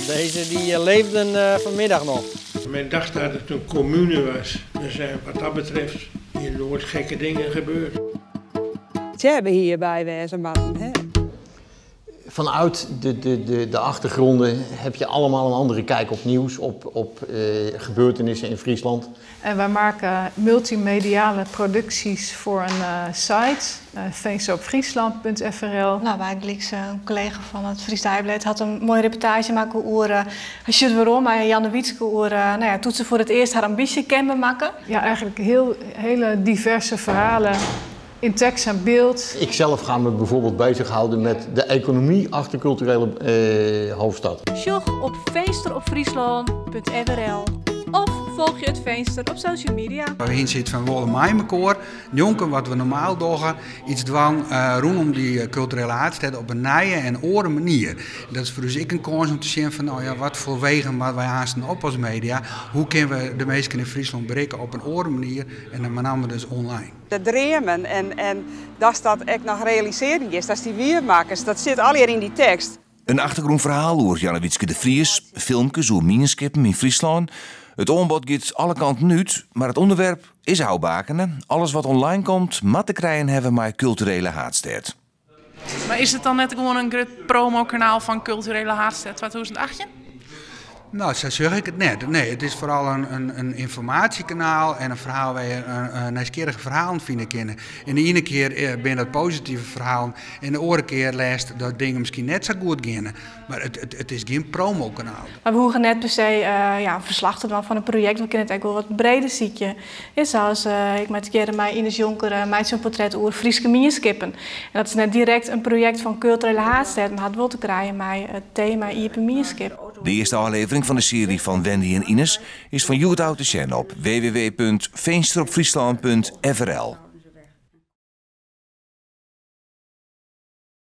Deze die leefden vanmiddag nog. Men dacht dat het een commune was. Er zijn wat dat betreft hier nooit gekke dingen gebeurd. Ze hebben hierbij wezen, hè? Vanuit de achtergronden heb je allemaal een andere kijk op nieuws, op gebeurtenissen in Friesland. En wij maken multimediale producties voor een site, veenstropfriesland.frl. Nou, eigenlijk een collega van het Fries Dagblad had een mooie reportage maken over het waarom, maar Janne Wietske over toen ze voor het eerst haar ambitie kenbaar maken. Ja, eigenlijk hele diverse verhalen. In tekst en beeld. Ik zelf ga me bijvoorbeeld bezighouden met de economie achter culturele hoofdstad. Sjog op veenstropfriesland.frl of volg je het Veenster op social media. Waarin zit van willen mij mekaar, jonken wat we normaal doen, iets dwang rondom die culturele haardsteden op een nieuwe en andere manier. Dat is voor ons een kans om te zien van nou ja, wat voor wegen wat wij haasten op als media, hoe kunnen we de mensen in Friesland bereiken op een andere manier en dan met name dus online. De dromen en dat dat echt nog realisering is, dat die weermakers, dat zit al hier in die tekst. Een achtergrondverhaal over Janne Wietske de Vries, filmpjes over mineskippen in Friesland. Het aanbod gaat alle kanten uit, maar het onderwerp is houdbaken. Alles wat online komt, moet te krijgen hebben met culturele haardstad. Maar is het dan net gewoon een groot promokanaal van culturele haardstad 2018? Nou, zo zeg ik het net. Nee, het is vooral een informatiekanaal en een verhaal waar je een nieuwsgierige verhalen vinden kunnen. En de ene keer ben dat positieve verhalen en de andere keer leest dat dingen misschien net zo goed gaan. Maar het is geen promokanaal. Maar we hoeven net per se een verslag te doen van een project. We kunnen het eigenlijk wel wat breder zien. Ja, zoals ik met keren mij Ines Jonker maakt zo'n portret over Frieske mineskippen. En dat is net direct een project van culturele haardstad, maar had wel te krijgen met het thema Iepen mineskip. De eerste aflevering van de serie van Wendy en Ines is van YouTube te zien op www.veenstropfriesland.frl.